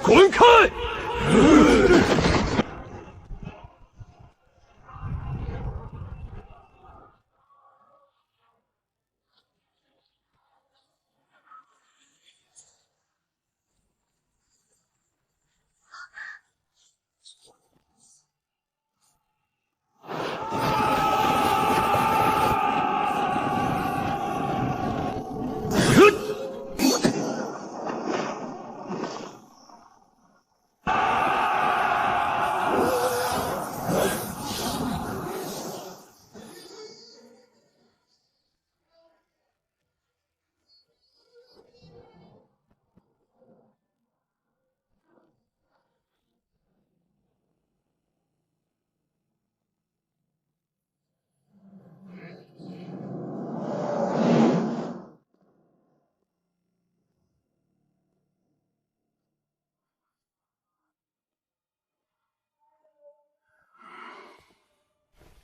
滚开！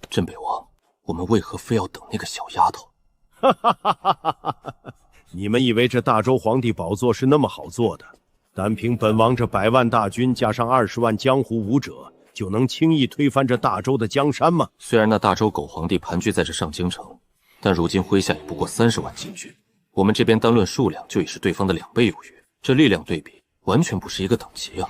镇北王，我们为何非要等那个小丫头？哈哈哈哈哈哈！你们以为这大周皇帝宝座是那么好做的？单凭本王这100万大军加上20万江湖武者，就能轻易推翻这大周的江山吗？虽然那大周狗皇帝盘踞在这上京城，但如今麾下也不过30万禁军，我们这边单论数量就已是对方的2倍有余，这力量对比完全不是一个等级啊！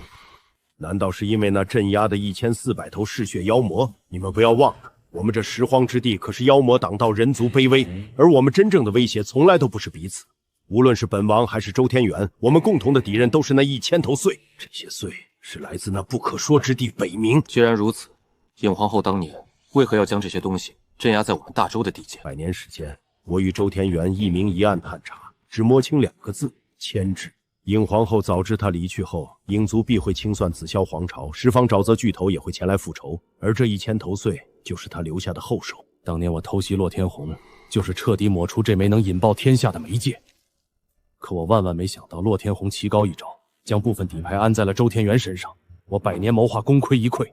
难道是因为那镇压的1400头嗜血妖魔？你们不要忘了。我们这拾荒之地可是妖魔挡道，人族卑微，而我们真正的威胁从来都不是彼此。无论是本王还是周天元，我们共同的敌人都是那1000头祟。这些祟是来自那不可说之地北冥。既然如此，尹皇后当年为何要将这些东西镇压在我们大周的地界？100年时间，我与周天元一明一暗探查，只摸清2个字：牵制。尹皇后早知他离去后，尹族必会清算紫霄皇朝，十方沼泽巨头也会前来复仇，而这1000头祟就是他留下的后手。当年我偷袭洛天红，就是彻底抹除这枚能引爆天下的媒介。可我万万没想到，洛天红棋高一招，将部分底牌安在了周天元身上。我100年谋划功亏一篑，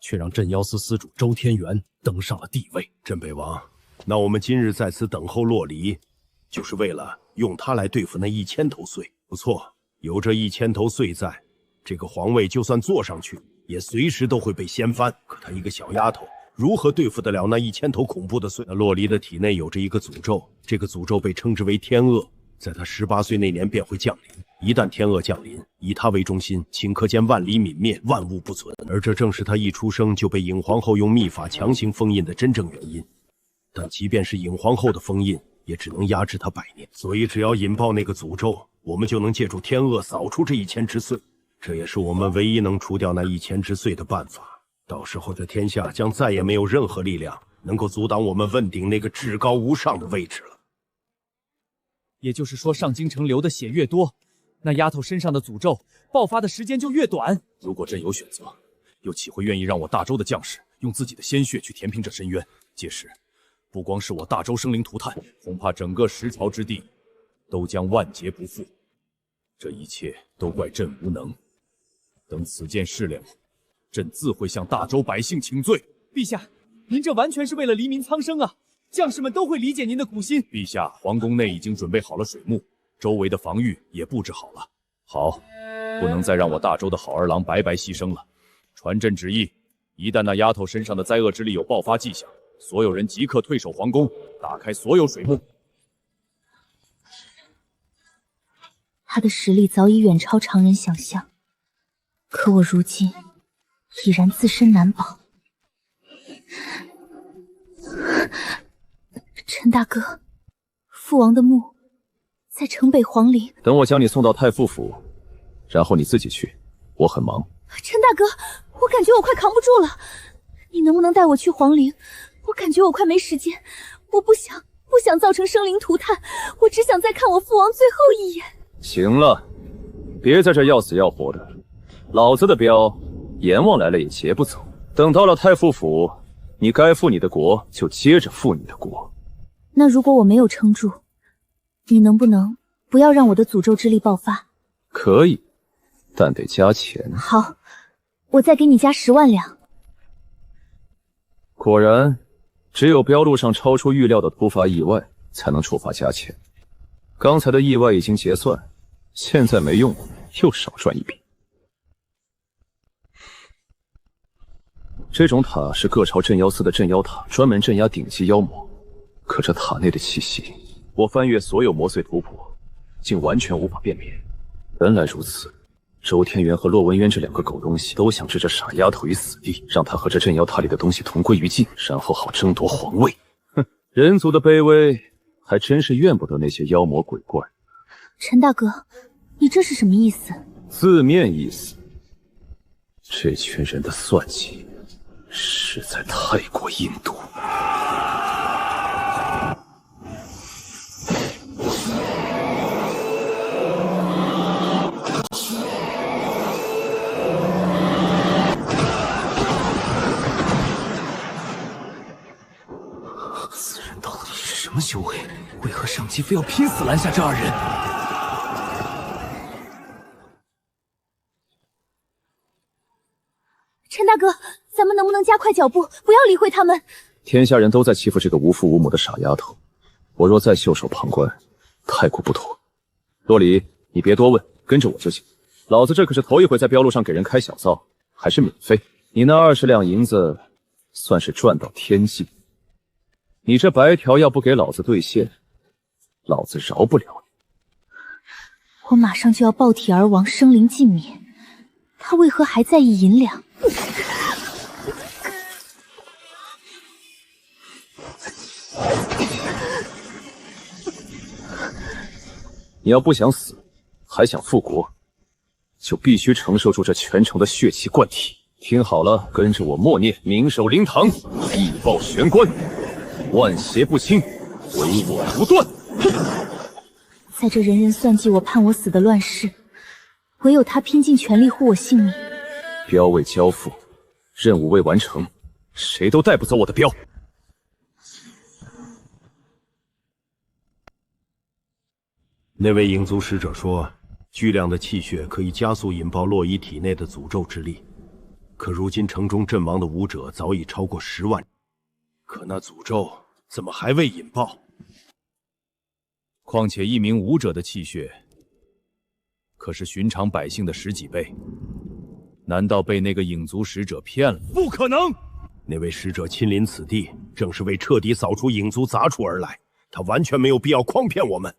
却让镇妖司司主周天元登上了帝位。镇北王，那我们今日在此等候洛离，就是为了用它来对付那1000头祟。不错，有这1000头祟在，这个皇位就算坐上去，也随时都会被掀翻。可她一个小丫头，如何对付得了那1000头恐怖的祟？那洛离的体内有着一个诅咒，这个诅咒被称之为天恶，在他18岁那年便会降临。一旦天恶降临，以他为中心，顷刻间万里泯灭，万物不存。而这正是他一出生就被尹皇后用秘法强行封印的真正原因。但即便是尹皇后的封印，也只能压制他100年。所以只要引爆那个诅咒，我们就能借助天恶扫除这1000只祟。这也是我们唯一能除掉那1000只祟的办法。到时候这天下将再也没有任何力量能够阻挡我们问鼎那个至高无上的位置了。也就是说，上京城流的血越多，那丫头身上的诅咒爆发的时间就越短。如果朕有选择，又岂会愿意让我大周的将士用自己的鲜血去填平这深渊？届时，不光是我大周生灵涂炭，恐怕整个10朝之地都将万劫不复。这一切都怪朕无能。等此件事了，朕自会向大周百姓请罪。陛下，您这完全是为了黎民苍生啊！将士们都会理解您的苦心。陛下，皇宫内已经准备好了水幕，周围的防御也布置好了。好，不能再让我大周的好儿郎白白牺牲了。传朕旨意，一旦那丫头身上的灾厄之力有爆发迹象，所有人即刻退守皇宫，打开所有水幕。他的实力早已远超常人想象，可我如今已然自身难保。陈大哥，父王的墓在城北皇陵。等我将你送到太傅府，然后你自己去，我很忙。陈大哥，我感觉我快扛不住了，你能不能带我去皇陵？我感觉我快没时间，我不想造成生灵涂炭，我只想再看我父王最后一眼。行了，别在这要死要活的，老子的镖阎王来了也劫不走。等到了太傅府，你该复你的国就接着复你的国。那如果我没有撑住，你能不能不要让我的诅咒之力爆发？可以，但得加钱。好，我再给你加10万两。果然，只有镖路上超出预料的突发意外，才能处罚加钱。刚才的意外已经结算，现在没用，又少赚一笔。这种塔是各朝镇妖司的镇妖塔，专门镇压顶级妖魔。可这塔内的气息，我翻阅所有魔髓图谱，竟完全无法辨别。原来如此，周天元和洛文渊这两个狗东西都想置这傻丫头于死地，让她和这镇妖塔里的东西同归于尽，然后好争夺皇位。哼，人族的卑微还真是怨不得那些妖魔鬼怪。陈大哥，你这是什么意思？字面意思，这群人的算计实在太过阴毒。此人到底是什么修为？为何上级非要拼死拦下这二人？陈大哥，咱们能不能加快脚步，不要理会他们？天下人都在欺负这个无父无母的傻丫头，我若再袖手旁观，太过不妥。洛离，你别多问，跟着我就行。老子这可是头一回在标路上给人开小灶，还是免费。你那20两银子，算是赚到天际。你这白条要不给老子兑现，老子饶不了你。我马上就要爆体而亡，生灵尽灭，他为何还在意银两？你要不想死，还想复国，就必须承受住这全城的血气灌体。听好了，跟着我默念：明守灵堂，义报玄关，万邪不侵，唯我不断。在这人人算计我、盼我死的乱世，唯有他拼尽全力护我性命。镖未交付，任务未完成，谁都带不走我的镖。那位影族使者说，巨量的气血可以加速引爆洛伊体内的诅咒之力。可如今城中阵亡的武者早已超过10万，可那诅咒怎么还未引爆？况且一名武者的气血，可是寻常百姓的10几倍，难道被那个影族使者骗了？不可能！那位使者亲临此地，正是为彻底扫除影族杂处而来，他完全没有必要诓骗我们。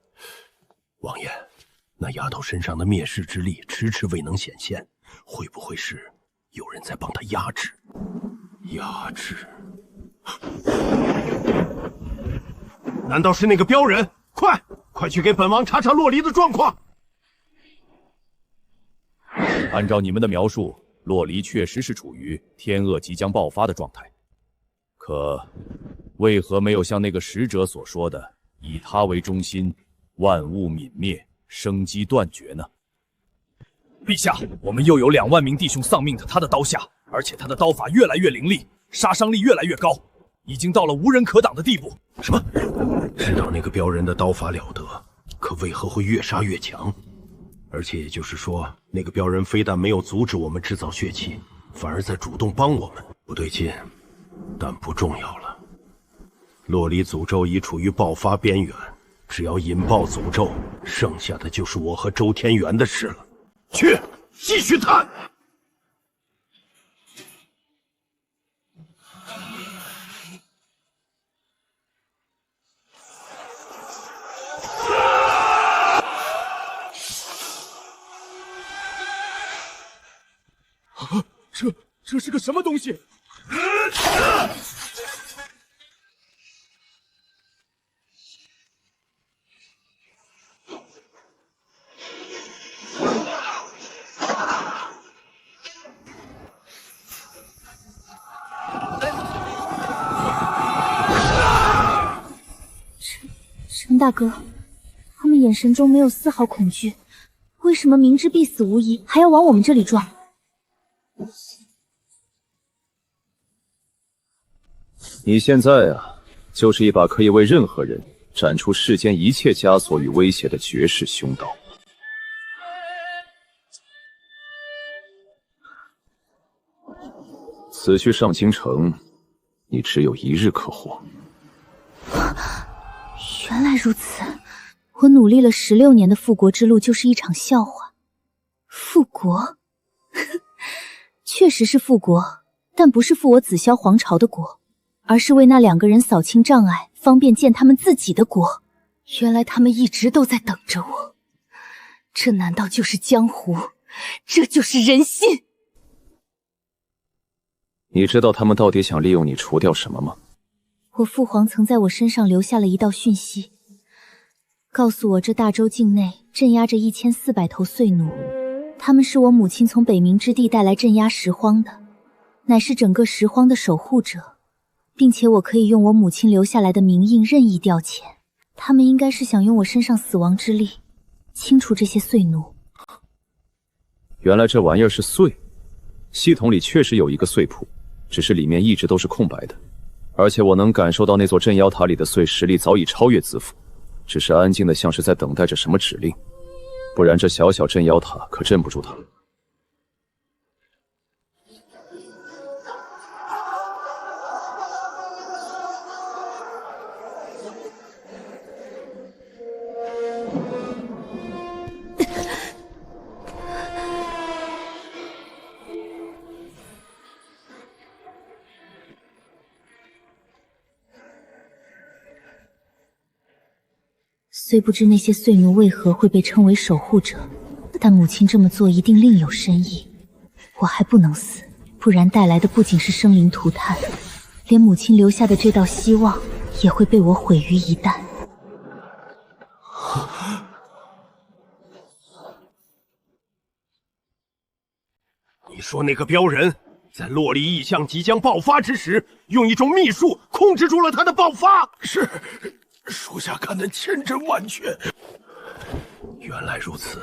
王爷，那丫头身上的灭世之力迟迟未能显现，会不会是有人在帮她压制？压制？难道是那个镖人？快去给本王查查洛离的状况！按照你们的描述，洛离确实是处于天恶即将爆发的状态，可为何没有像那个使者所说的，以他为中心，万物泯灭，生机断绝呢？陛下，我们又有2万名弟兄丧命在他的刀下，而且他的刀法越来越凌厉，杀伤力越来越高，已经到了无人可挡的地步。什么？知道那个镖人的刀法了得，可为何会越杀越强？而且也就是说，那个镖人非但没有阻止我们制造血气，反而在主动帮我们。不对劲，但不重要了。洛离诅咒已处于爆发边缘，只要引爆诅咒，剩下的就是我和周天元的事了。去，继续探。这是个什么东西？陈大哥，他们眼神中没有丝毫恐惧，为什么明知必死无疑，还要往我们这里撞？你现在啊，就是一把可以为任何人斩出世间一切枷锁与威胁的绝世凶刀。此去上京城，你只有1日可活。原来如此，我努力了16年的复国之路就是一场笑话。复国？确实是复国，但不是复我紫霄皇朝的国，而是为那2个人扫清障碍，方便建他们自己的国。原来他们一直都在等着我，这难道就是江湖？这就是人心？你知道他们到底想利用你除掉什么吗？我父皇曾在我身上留下了一道讯息，告诉我这大周境内镇压着1400头碎奴，他们是我母亲从北冥之地带来镇压拾荒的，乃是整个拾荒的守护者，并且我可以用我母亲留下来的名印任意调遣。他们应该是想用我身上死亡之力清除这些碎奴。原来这玩意儿是碎，系统里确实有一个碎谱，只是里面一直都是空白的。而且我能感受到那座镇妖塔里的碎实力早已超越子府，只是安静的像是在等待着什么指令，不然这小小镇妖塔可镇不住他。虽不知那些碎奴为何会被称为守护者，但母亲这么做一定另有深意。我还不能死，不然带来的不仅是生灵涂炭，连母亲留下的这道希望也会被我毁于一旦。你说那个镖人在洛离异象即将爆发之时，用一种秘术控制住了他的爆发。是，属下看得千真万确。原来如此，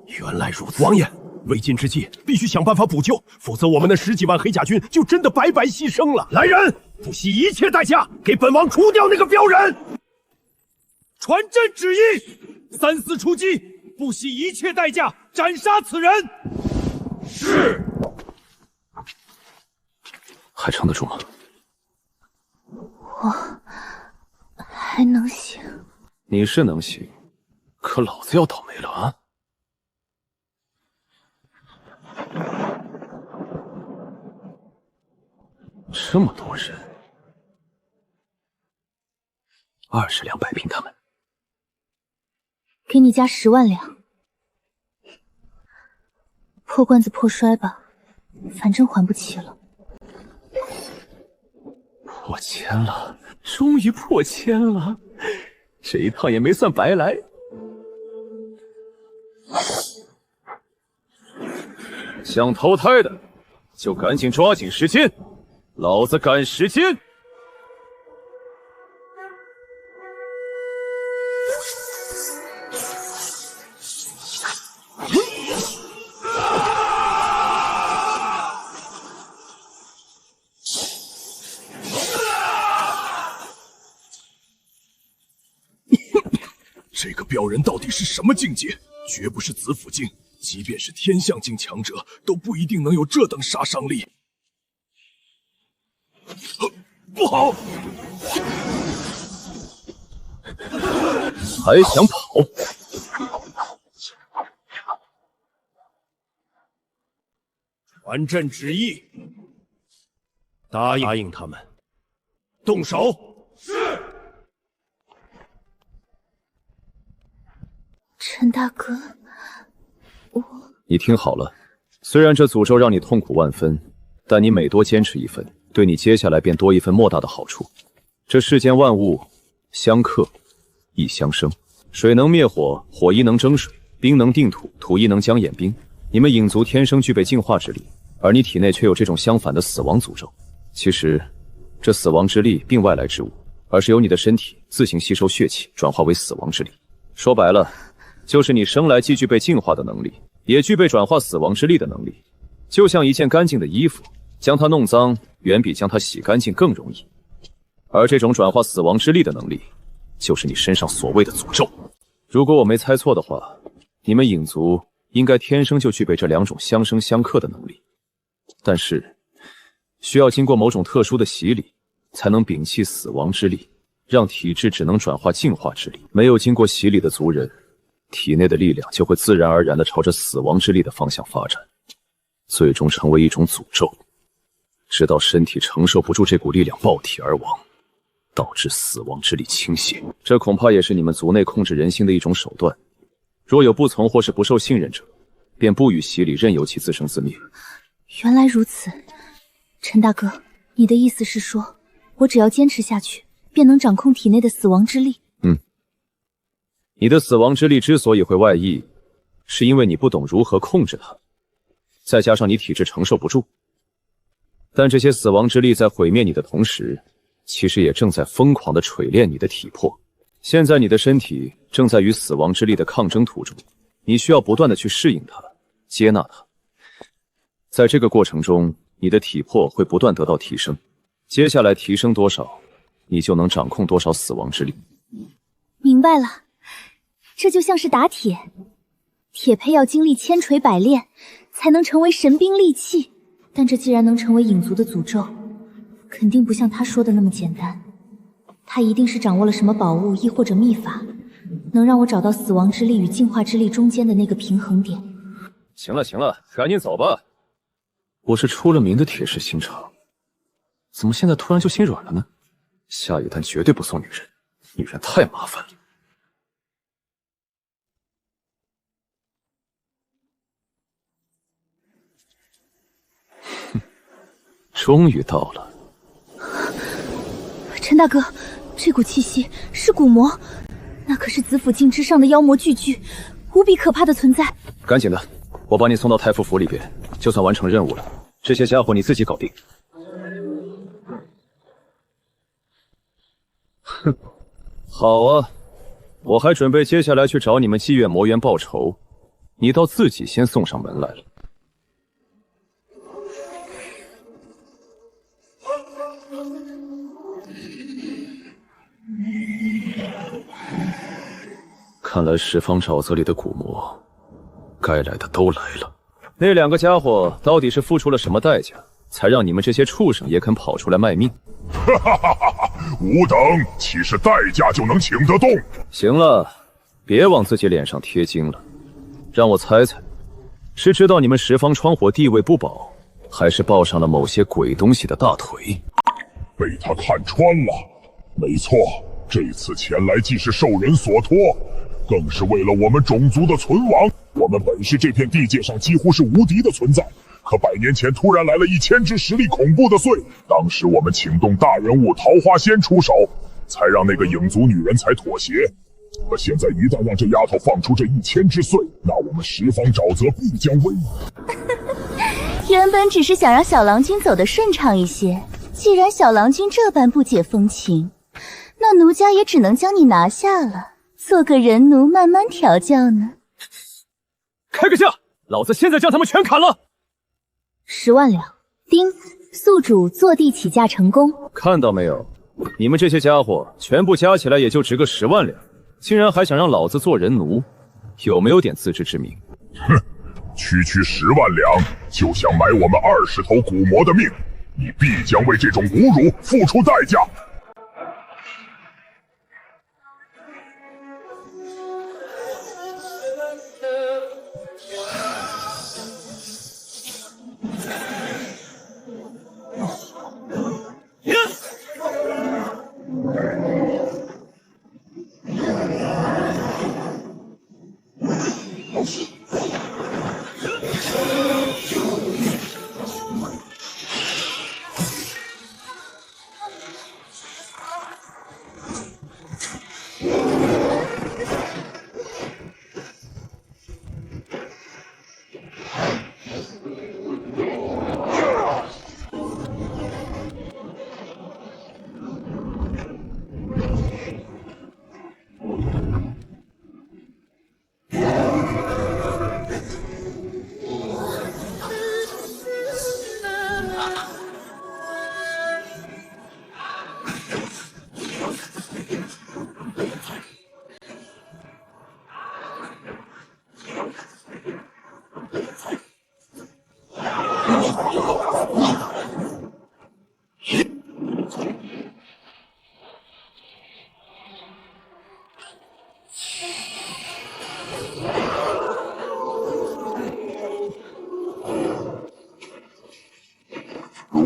原来如此。王爷，为今之计必须想办法补救，否则我们的10几万黑甲军就真的白白牺牲了。来人，不惜一切代价给本王除掉那个镖人！传朕旨意，3思出击，不惜一切代价斩杀此人。是。还撑得住吗？我还能行。你是能行，可老子要倒霉了啊！这么多人，20两摆平他们。给你加10万两，破罐子破摔吧，反正还不起了。破千了，终于破千了，这一趟也没算白来。想投胎的，就赶紧抓紧时间，老子赶时间。这个镖人到底是什么境界？绝不是子府境，即便是天象境强者，都不一定能有这等杀伤力。不好！还想跑？传朕旨意，答应他们，动手。是。陈大哥，你听好了，虽然这诅咒让你痛苦万分，但你每多坚持1分，对你接下来便多1分莫大的好处。这世间万物相克亦相生，水能灭火，火亦能蒸水，冰能定土，土亦能将演冰。你们影族天生具备净化之力，而你体内却有这种相反的死亡诅咒。其实，这死亡之力并外来之物，而是由你的身体自行吸收血气，转化为死亡之力。说白了，就是你生来既具备净化的能力，也具备转化死亡之力的能力。就像一件干净的衣服，将它弄脏远比将它洗干净更容易。而这种转化死亡之力的能力，就是你身上所谓的诅咒。如果我没猜错的话，你们影族应该天生就具备这2种相生相克的能力，但是需要经过某种特殊的洗礼，才能摒弃死亡之力，让体质只能转化净化之力。没有经过洗礼的族人，体内的力量就会自然而然地朝着死亡之力的方向发展，最终成为一种诅咒，直到身体承受不住这股力量爆体而亡，导致死亡之力倾泻。这恐怕也是你们族内控制人心的一种手段。若有不从或是不受信任者，便不予洗礼，任由其自生自灭。原来如此，陈大哥，你的意思是说，我只要坚持下去，便能掌控体内的死亡之力？你的死亡之力之所以会外溢，是因为你不懂如何控制它，再加上你体质承受不住。但这些死亡之力在毁灭你的同时，其实也正在疯狂地锤炼你的体魄。现在你的身体正在与死亡之力的抗争途中，你需要不断地去适应它，接纳它。在这个过程中，你的体魄会不断得到提升，接下来提升多少，你就能掌控多少死亡之力。明白了，这就像是打铁，铁胚要经历千锤百炼，才能成为神兵利器。但这既然能成为影族的诅咒，肯定不像他说的那么简单。他一定是掌握了什么宝物，亦或者秘法，能让我找到死亡之力与净化之力中间的那个平衡点。行了行了，赶紧走吧。我是出了名的铁石心肠，怎么现在突然就心软了呢？下一单绝对不送女人，女人太麻烦了。哼，终于到了。陈大哥，这股气息是蛊魔，那可是紫府境之上的妖魔巨巨，无比可怕的存在。赶紧的，我把你送到太傅府里边，就算完成任务了。这些家伙你自己搞定。哼，好啊，我还准备接下来去找你们祭月魔猿报仇，你倒自己先送上门来了。看来十方沼泽里的蛊魔，该来的都来了。那两个家伙到底是付出了什么代价，才让你们这些畜生也肯跑出来卖命？哈哈哈哈！吾等岂是代价就能请得动？行了，别往自己脸上贴金了。让我猜猜，是知道你们十方窗火地位不保，还是抱上了某些鬼东西的大腿？被他看穿了。没错，这次前来既是受人所托，更是为了我们种族的存亡。我们本是这片地界上几乎是无敌的存在，可100年前突然来了1000只实力恐怖的祟，当时我们请动大人物桃花仙出手，才让那个影族女人才妥协。可现在一旦让这丫头放出这1000只祟，那我们十方沼泽必将危矣。原本只是想让小郎君走得顺畅一些，既然小郎君这般不解风情，那奴家也只能将你拿下了，做个人奴慢慢调教呢。开个价，老子现在将他们全砍了！10万两。丁，宿主坐地起价成功。看到没有，你们这些家伙全部加起来也就值个10万两，竟然还想让老子做人奴，有没有点自知之明？哼，区区10万两就想买我们20头蛊魔的命，你必将为这种侮辱付出代价。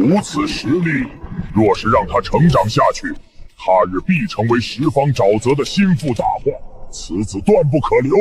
如此实力，若是让他成长下去，他日必成为十方沼泽的心腹大患，此子断不可留。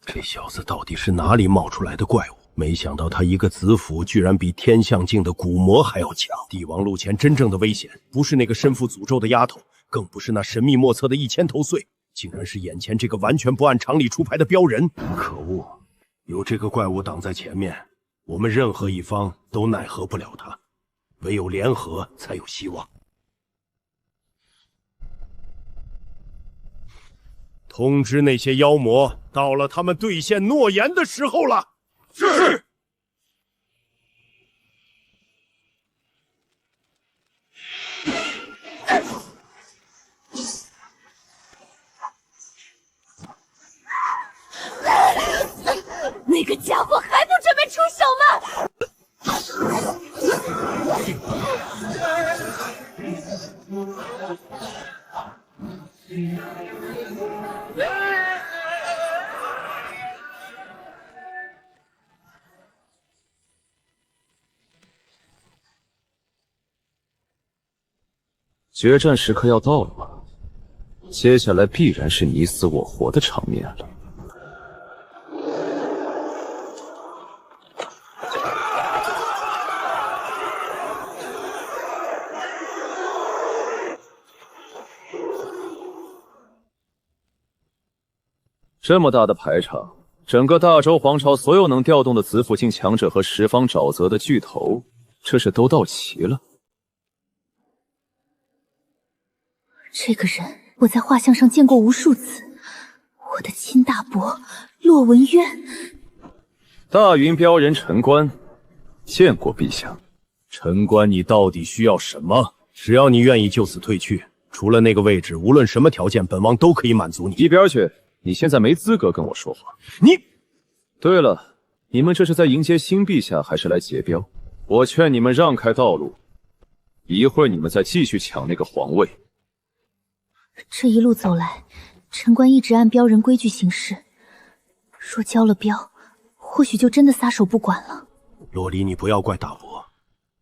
这小子到底是哪里冒出来的怪物？没想到他一个子府居然比天象境的古魔还要强。帝王路前真正的危险，不是那个身负诅咒的丫头，更不是那神秘莫测的1000头穗，竟然是眼前这个完全不按常理出牌的镖人。可恶，有这个怪物挡在前面，我们任何一方都奈何不了他，唯有联合才有希望。通知那些妖魔，到了他们兑现诺言的时候了。是。那个家伙还不准备出手吗？决战时刻要到了吗？接下来必然是你死我活的场面了。这么大的排场，整个大周皇朝所有能调动的子府境强者和十方沼泽的巨头，这是都到齐了。这个人我在画像上见过无数次，我的亲大伯骆文渊。大云镖人陈官，见过陛下。陈官，你到底需要什么？只要你愿意就此退去，除了那个位置，无论什么条件，本王都可以满足你。一边去！你现在没资格跟我说话。你，对了，你们这是在迎接新陛下，还是来劫镖？我劝你们让开道路，一会儿你们再继续抢那个皇位。这一路走来，陈官一直按镖人规矩行事，若交了镖，或许就真的撒手不管了。洛离，你不要怪大伯，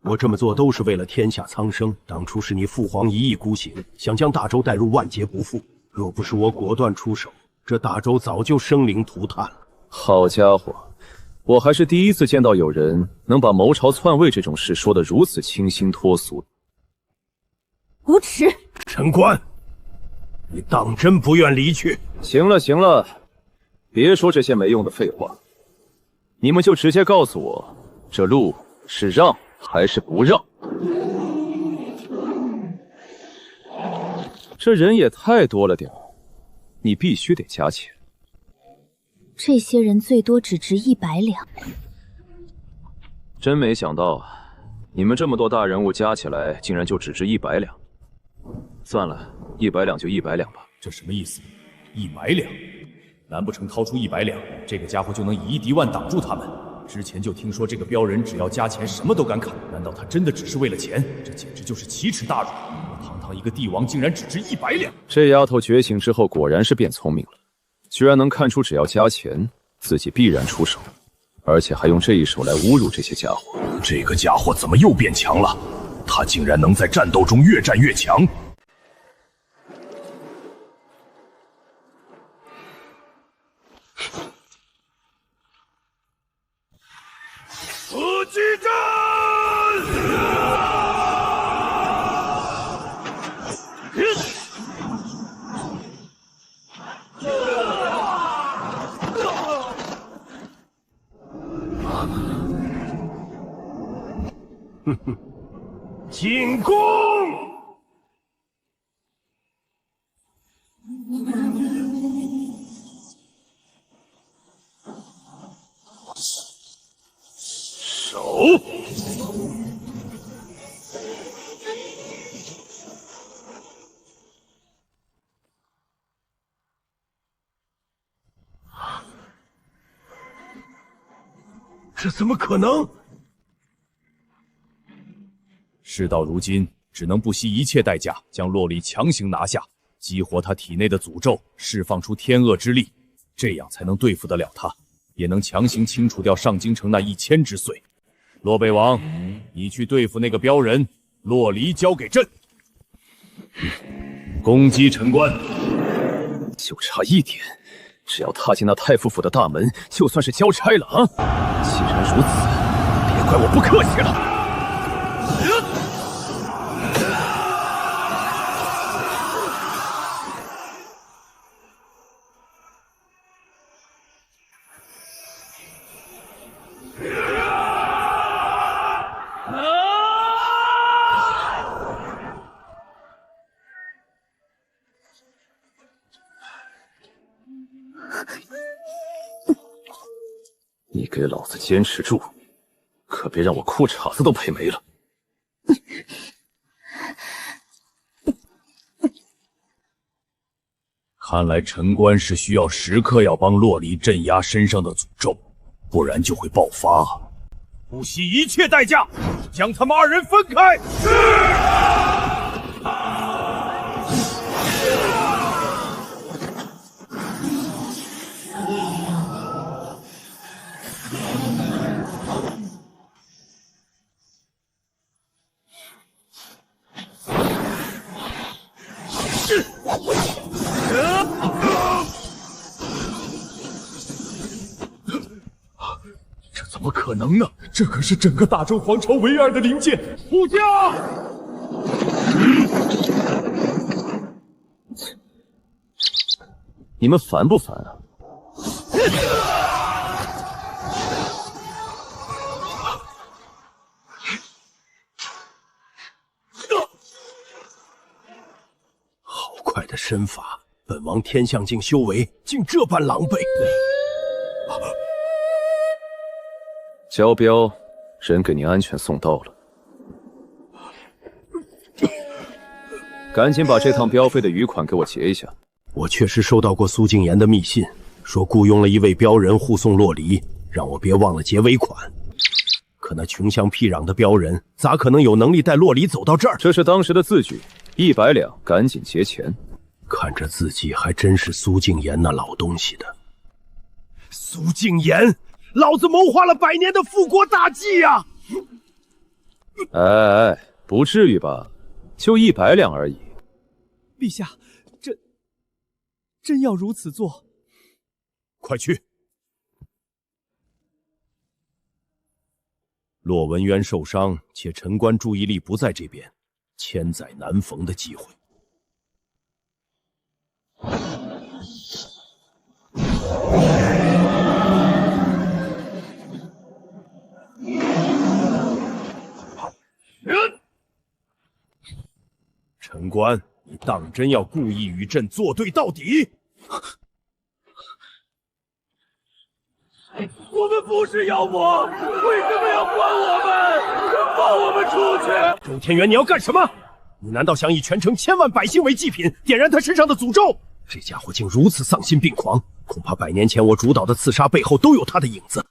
我这么做都是为了天下苍生。当初是你父皇一意孤行，想将大周带入万劫不复，若不是我果断出手，这大周早就生灵涂炭了。好家伙，我还是第一次见到有人能把谋朝篡位这种事说得如此清新脱俗。无耻！陈官，你当真不愿离去？行了行了，别说这些没用的废话，你们就直接告诉我，这路是让还是不让？这人也太多了点，你必须得加钱。这些人最多只值100两。真没想到，你们这么多大人物加起来，竟然就只值100两。算了，100两就100两吧。这什么意思？100两？难不成掏出100两，这个家伙就能以一敌万挡住他们？之前就听说这个镖人只要加钱什么都敢砍，难道他真的只是为了钱？这简直就是奇耻大辱！我堂堂一个帝王，竟然只值100两！这丫头觉醒之后果然是变聪明了，居然能看出只要加钱，自己必然出手，而且还用这一手来侮辱这些家伙。这个家伙怎么又变强了？他竟然能在战斗中越战越强！突击战！进攻！手！这怎么可能？事到如今，只能不惜一切代价将洛里强行拿下，激活他体内的诅咒，释放出天恶之力，这样才能对付得了他，也能强行清除掉上京城那1000之祟。洛北王，你去对付那个镖人，洛离交给朕。攻击陈关。就差一点，只要踏进那太傅府的大门，就算是交差了啊！既然如此，别怪我不客气了。你给老子坚持住，可别让我裤衩子都赔没了。看来陈关是需要时刻要帮洛离镇压身上的诅咒，不然就会爆发。不惜一切代价将他们2人分开。这怎么可能呢？这可是整个大周皇朝唯二的灵剑，护驾！你们烦不烦啊？好快的身法，本王天象境修为竟这般狼狈。交镖，人给您安全送到了。赶紧把这趟镖费的余款给我结一下。我确实收到过苏敬言的密信，说雇佣了一位镖人护送洛离，让我别忘了结尾款。可那穷乡僻壤的镖人，咋可能有能力带洛离走到这儿？这是当时的字据，100两，赶紧结钱。看着字迹，还真是苏敬言那老东西的。苏敬言，老子谋划了100年的复国大计呀！哎，不至于吧？就100两而已。陛下，真要如此做？快去！骆文渊受伤，且陈关注意力不在这边，千载难逢的机会。陈关，你当真要故意与朕作对到底？我们不是妖魔，为什么要关我们？放我们出去！周天元，你要干什么？你难道想以全城千万百姓为祭品，点燃他身上的诅咒？这家伙竟如此丧心病狂，恐怕100年前我主导的刺杀背后都有他的影子。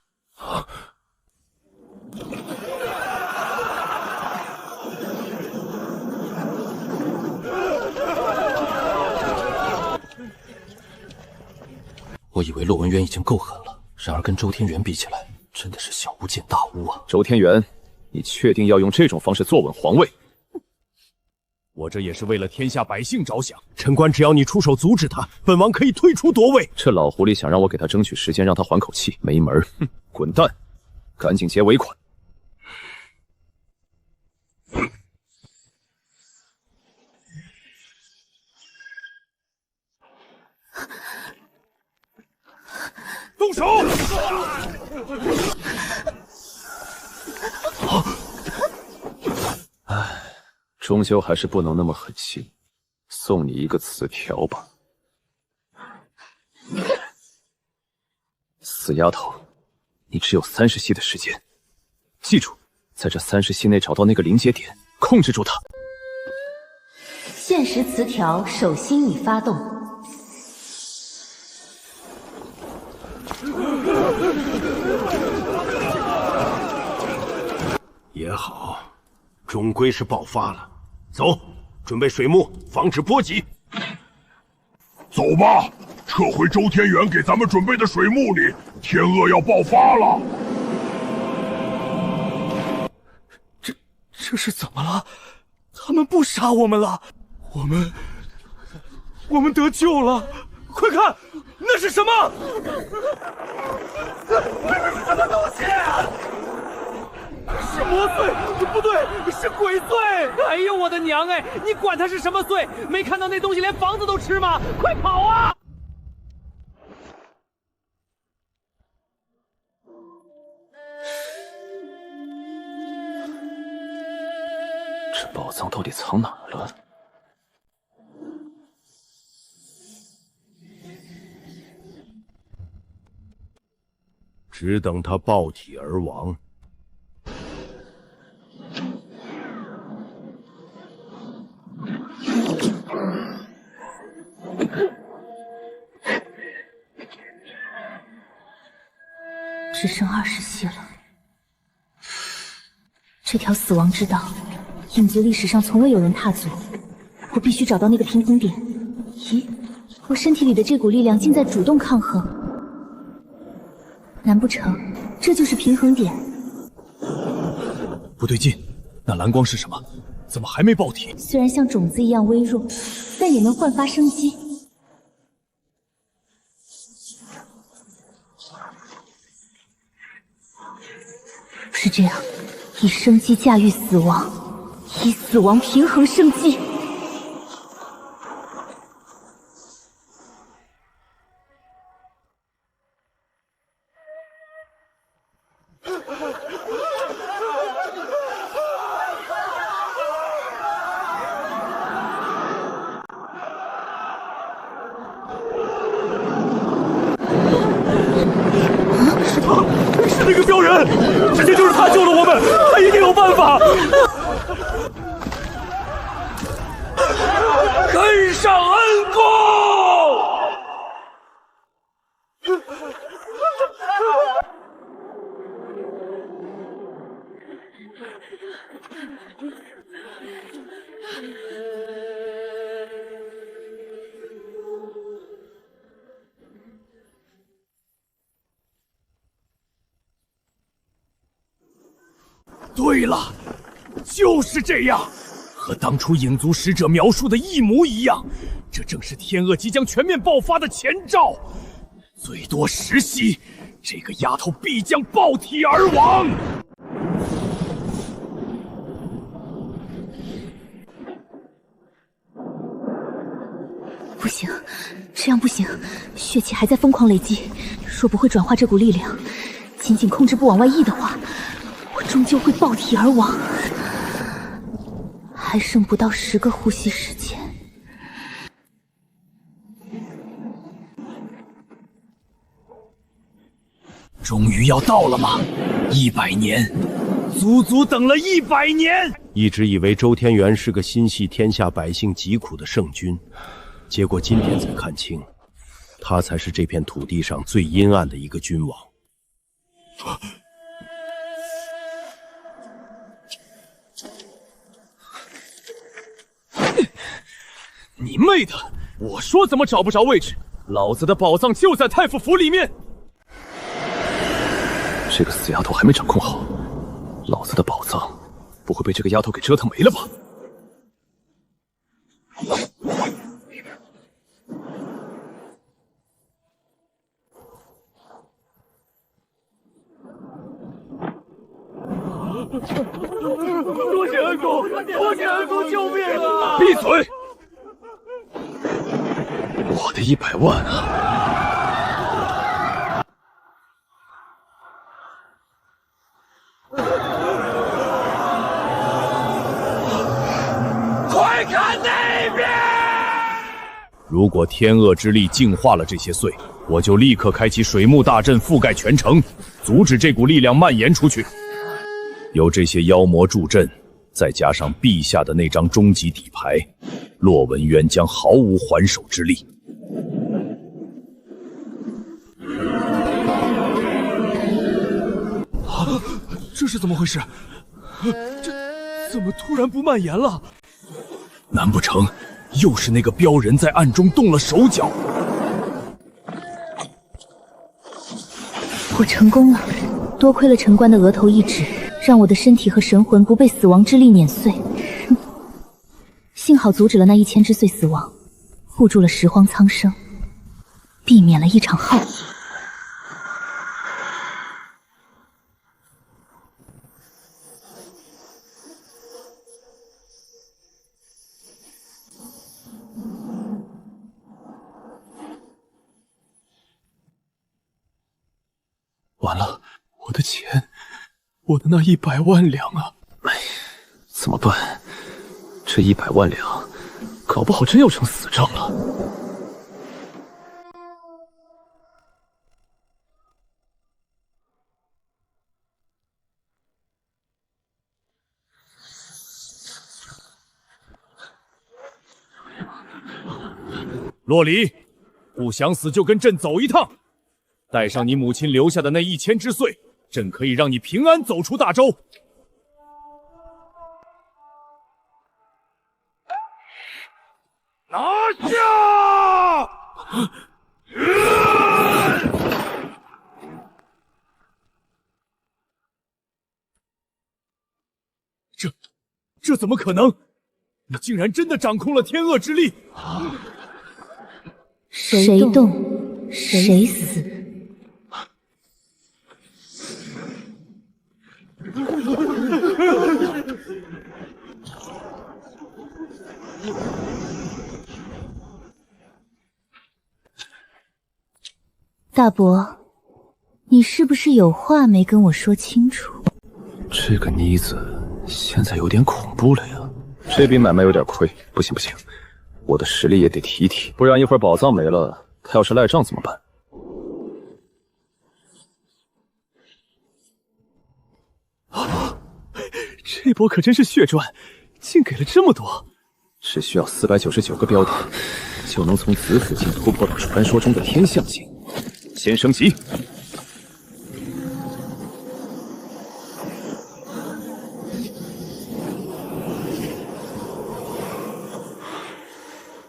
我以为骆文渊已经够狠了，然而跟周天元比起来，真的是小巫见大巫啊！周天元，你确定要用这种方式坐稳皇位？我这也是为了天下百姓着想。陈关，只要你出手阻止他，本王可以退出夺位。这老狐狸想让我给他争取时间，让他缓口气，没门儿！哼，滚蛋！赶紧结尾款。动手！唉，终究还是不能那么狠心，送你一个词条吧。死丫头，你只有30息的时间，记住，在这30息内找到那个临界点，控制住它。限时词条手心已发动。好，终归是爆发了。走，准备水幕，防止波及。走吧，撤回周天元给咱们准备的水幕里，天恶要爆发了。这是怎么了？他们不杀我们了，我们得救了！快看，那是什么？什么东西？是魔祟？不对，是鬼祟！哎呦我的娘哎！你管它是什么祟？没看到那东西连房子都吃吗？快跑啊！这宝藏到底藏哪儿了？只等他爆体而亡。只剩20系了。这条死亡之道，影族历史上从未有人踏足。我必须找到那个平衡点。咦，我身体里的这股力量竟在主动抗衡。难不成这就是平衡点？不对劲，那蓝光是什么？怎么还没爆体？虽然像种子一样微弱，但也能焕发生机。是这样，以生机驾驭死亡，以死亡平衡生机。是那个镖人，之前就是他救了我们，他一定有办法。跟上恩公！对了，就是这样，和当初影族使者描述的一模一样。这正是天恶即将全面爆发的前兆。最多10息，这个丫头必将爆体而亡。不行，这样不行，血气还在疯狂累积，若不会转化这股力量，仅仅控制不往外溢的话，我终究会爆体而亡。还剩不到10个呼吸时间。终于要到了吗？100年，足足等了100年。一直以为周天元是个心系天下百姓疾苦的圣君，结果今天才看清，他才是这片土地上最阴暗的一个君王。你妹的！我说怎么找不着位置？老子的宝藏就在太傅府里面。这个死丫头还没掌控好，老子的宝藏不会被这个丫头给折腾没了吧？多谢恩公，多谢恩公救命啊！闭嘴！我的100万啊！快看那边！如果天恶之力净化了这些祟，我就立刻开启水幕大阵，覆盖全城，阻止这股力量蔓延出去。有这些妖魔助阵，再加上陛下的那张终极底牌，洛文渊将毫无还手之力。这是怎么回事？怎么突然不蔓延了？难不成又是那个镖人在暗中动了手脚？我成功了，多亏了陈官的额头一指，让我的身体和神魂不被死亡之力碾碎。幸好阻止了那1000之岁死亡，护住了拾荒苍生，避免了一场浩劫。完了，我的钱，我的那100万两啊！哎，怎么办？这100万两，搞不好真要成死账了。洛离，不想死就跟朕走一趟，带上你母亲留下的那1000之岁，朕可以让你平安走出大周。拿下！这怎么可能？你竟然真的掌控了天恶之力！谁动，谁死。大伯，你是不是有话没跟我说清楚？这个妮子现在有点恐怖了呀。这笔买卖有点亏，不行不行，我的实力也得提一提，不然一会儿宝藏没了，他要是赖账怎么办？啊，这波可真是血赚，竟给了这么多！只需要499个标点，就能从子府境突破到传说中的天象境。先升级。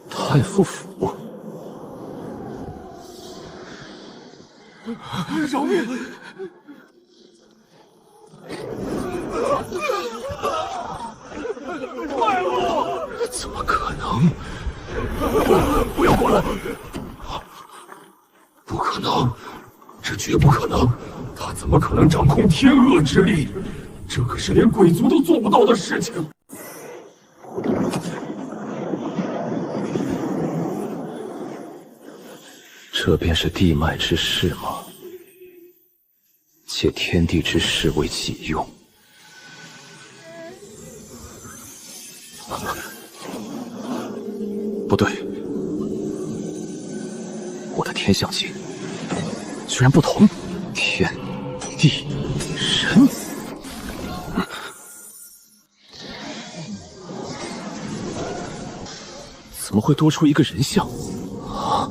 太傅府，饶命！怪物！怎么可能？不要过来！不可能，这绝不可能！他怎么可能掌控天恶之力？这可是连贵族都做不到的事情。这便是地脉之势吗？借天地之势为己用。不对，我的天象境居然不同，天地人，怎么会多出一个人像？啊！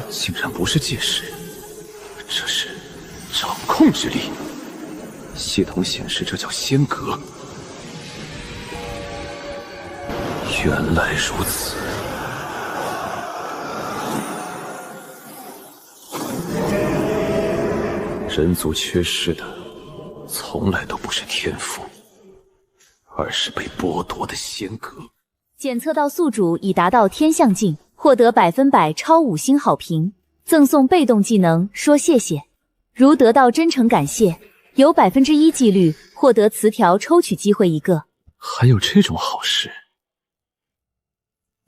竟然不是借势，这是掌控之力。系统显示这叫仙格。原来如此。人族缺失的，从来都不是天赋，而是被剥夺的仙格。检测到宿主已达到天象境，获得100%超5星好评，赠送被动技能说谢谢。如得到真诚感谢，有1%几率获得词条抽取机会1个。还有这种好事？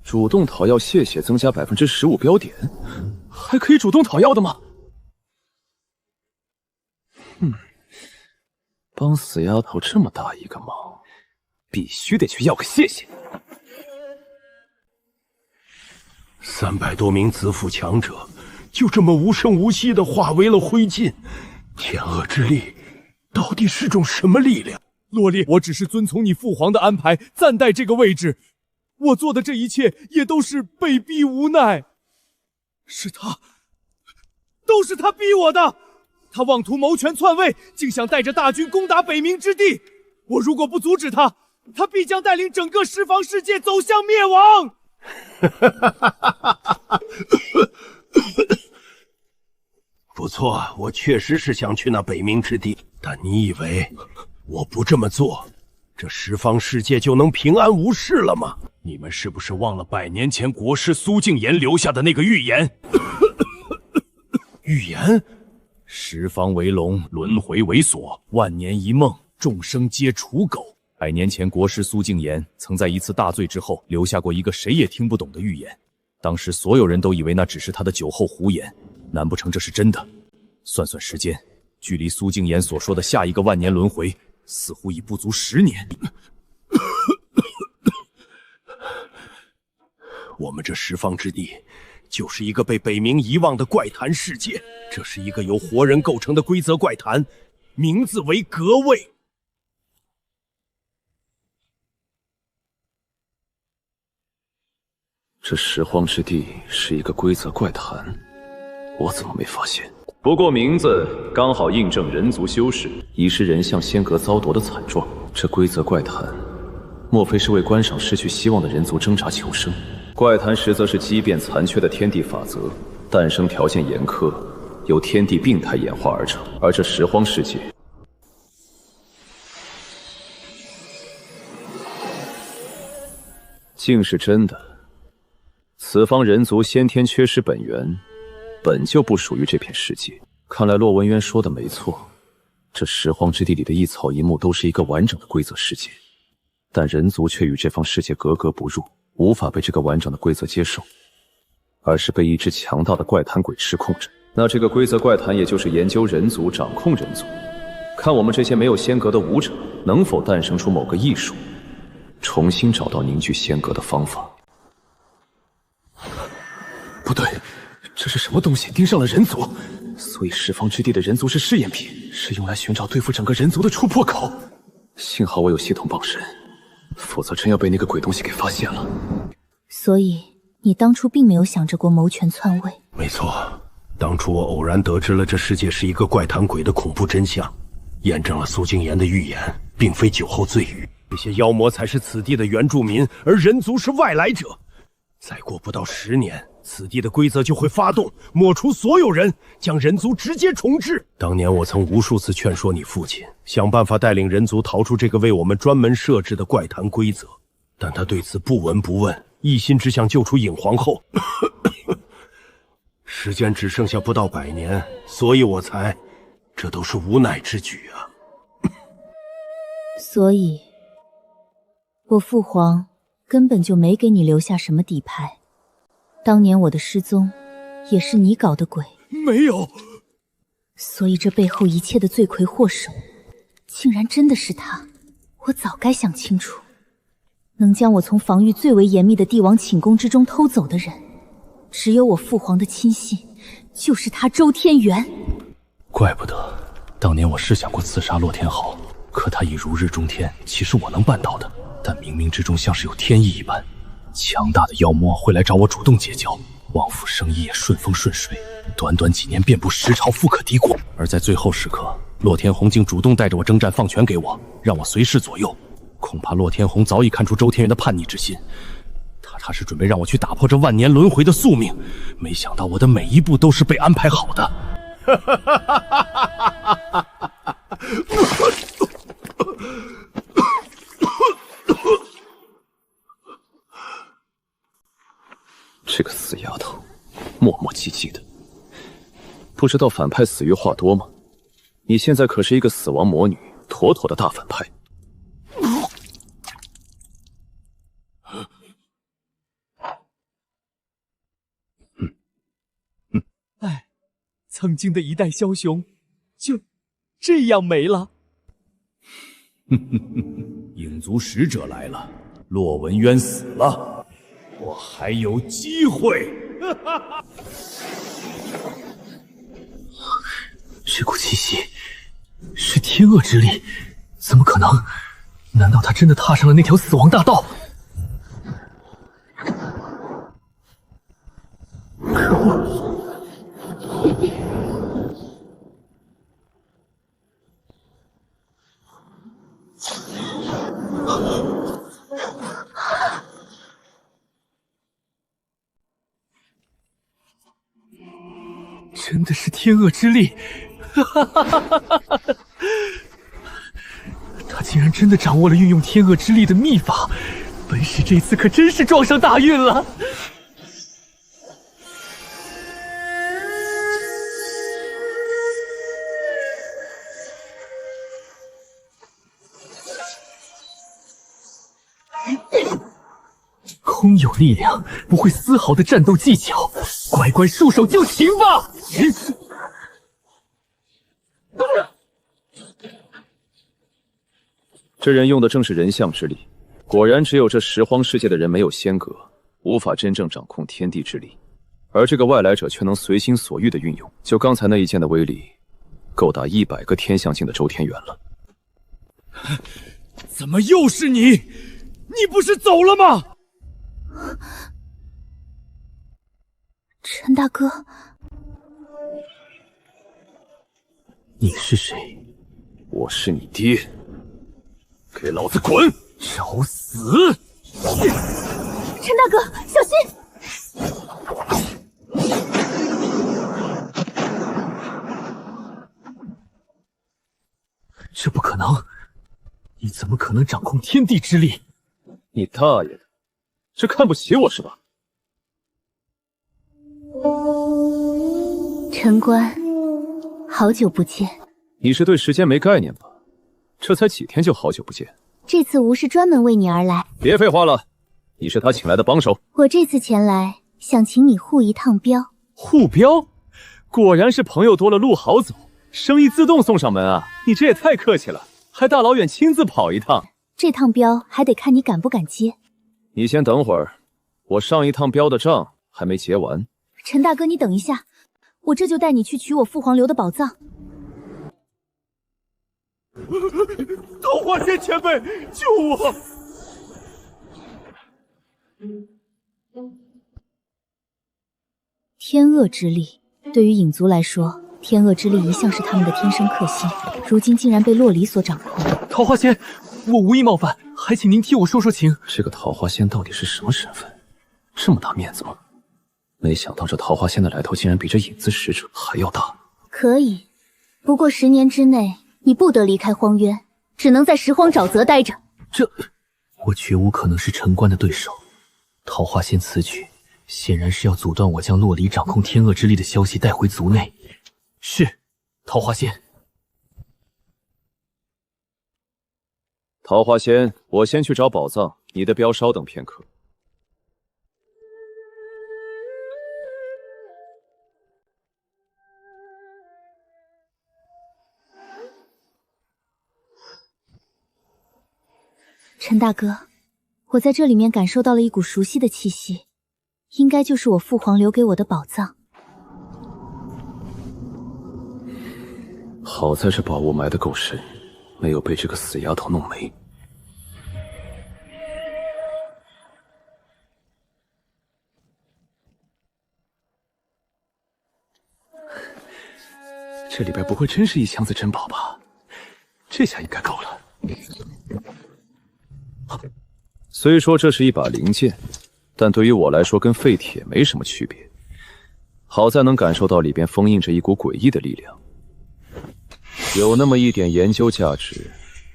主动讨要谢谢增加15%标点，还可以主动讨要的吗？帮死丫头这么大一个忙，必须得去要个谢谢。300多名子府强者，就这么无声无息地化为了灰烬。天恶之力到底是种什么力量？洛烈，我只是遵从你父皇的安排，暂代这个位置。我做的这一切也都是被逼无奈。是他，都是他逼我的。他妄图谋权篡位，竟想带着大军攻打北冥之地。我如果不阻止他，他必将带领整个十方世界走向灭亡。不错，我确实是想去那北冥之地，但你以为我不这么做，这十方世界就能平安无事了吗？你们是不是忘了100年前国师苏敬言留下的那个预言？预言？十方为龙，轮回为锁，万年一梦，众生皆刍狗。100年前，国师苏敬言曾在一次大醉之后留下过一个谁也听不懂的预言。当时所有人都以为那只是他的酒后胡言，难不成这是真的？算算时间，距离苏敬言所说的下一个万年轮回，似乎已不足10年。我们这十方之地，就是一个被北冥遗忘的怪谈世界。这是一个由活人构成的规则怪谈，名字为格位。这十荒之地是一个规则怪谈，我怎么没发现？不过名字刚好印证人族修士遗失人像仙阁遭夺的惨状。这规则怪谈，莫非是为观赏失去希望的人族挣扎求生？怪谈实则是畸变残缺的天地法则，诞生条件严苛，由天地病态演化而成。而这十荒世界，竟是真的。此方人族先天缺失本源，本就不属于这片世界。看来洛文渊说的没错，这十荒之地里的一草一木都是一个完整的规则世界，但人族却与这方世界格格不入，无法被这个完整的规则接受，而是被一只强大的怪谈鬼吃控着。那这个规则怪谈也就是研究人族，掌控人族，看我们这些没有仙格的武者能否诞生出某个艺术，重新找到凝聚仙格的方法。不对，这是什么东西盯上了人族？所以十方之地的人族是试验品，是用来寻找对付整个人族的突破口。幸好我有系统傍身，否则真要被那个鬼东西给发现了。所以你当初并没有想着过谋权篡位？没错，当初我偶然得知了这世界是一个怪谈鬼的恐怖真相，验证了苏敬言的预言并非酒后醉语，这些妖魔才是此地的原住民，而人族是外来者。再过不到10年，此地的规则就会发动，抹除所有人，将人族直接重置。当年我曾无数次劝说你父亲想办法带领人族逃出这个为我们专门设置的怪谈规则，但他对此不闻不问，一心只想救出影皇后。时间只剩下不到100年，所以我才，这都是无奈之举啊。所以，我父皇根本就没给你留下什么底牌。当年我的失踪，也是你搞的鬼。没有。所以这背后一切的罪魁祸首，竟然真的是他。我早该想清楚，能将我从防御最为严密的帝王寝宫之中偷走的人，只有我父皇的亲信，就是他周天元。怪不得当年我试想过刺杀洛天豪，可他已如日中天，岂是我能办到的？但冥冥之中像是有天意一般，强大的妖魔会来找我主动结交，王府生意也顺风顺水，短短几年遍布10朝，富可敌国。而在最后时刻，洛天红竟主动带着我征战，放权给我，让我随时左右。恐怕洛天红早已看出周天元的叛逆之心，他是准备让我去打破这万年轮回的宿命。没想到我的每一步都是被安排好的。这个死丫头，磨磨唧唧的，不知道反派死于话多吗？你现在可是一个死亡魔女，妥妥的大反派。哎，曾经的一代枭雄，就这样没了。影族使者来了，洛文渊死了，我还有机会。这股气息是天恶之力，怎么可能？难道他真的踏上了那条死亡大道？可恶！真的是天恶之力！他竟然真的掌握了运用天恶之力的秘法，本使这次可真是撞上大运了。空有力量，不会丝毫的战斗技巧，乖乖束手就擒吧！这人用的正是人相之力，果然只有这十荒世界的人没有仙格，无法真正掌控天地之力，而这个外来者却能随心所欲的运用。就刚才那一剑的威力，够打100个天象境的周天元了。怎么又是你？你不是走了吗？陈大哥，你是谁？我是你爹，给老子滚！找死！陈大哥，小心！这不可能！你怎么可能掌控天地之力？你大爷的！是看不起我是吧？陈官，好久不见。你是对时间没概念吧？这才几天就好久不见。这次吴是专门为你而来。别废话了，你是他请来的帮手。我这次前来，想请你护一趟镖。护镖？果然是朋友多了路好走，生意自动送上门啊！你这也太客气了，还大老远亲自跑一趟。这趟镖还得看你敢不敢接。你先等会儿，我上一趟镖的账还没结完。陈大哥，你等一下，我这就带你去取我父皇留的宝藏。桃花仙前辈，救我！天恶之力，对于影族来说，天恶之力一向是他们的天生克星，如今竟然被洛离所掌控。桃花仙，我无意冒犯，还请您替我说说情。这个桃花仙到底是什么身份？这么大面子吗？没想到这桃花仙的来头竟然比这影子使者还要大。可以，不过10年之内你不得离开荒渊，只能在拾荒沼泽待着。这，我绝无可能是陈官的对手。桃花仙此举显然是要阻断我将洛离掌控天恶之力的消息带回族内。是，桃花仙。桃花仙，我先去找宝藏，你的镖稍等片刻。陈大哥，我在这里面感受到了一股熟悉的气息，应该就是我父皇留给我的宝藏。好在这宝物埋得够深，没有被这个死丫头弄没。这里边不会真是一箱子珍宝吧？这下应该够了。虽说这是一把灵剑，但对于我来说跟废铁没什么区别。好在能感受到里边封印着一股诡异的力量，有那么一点研究价值，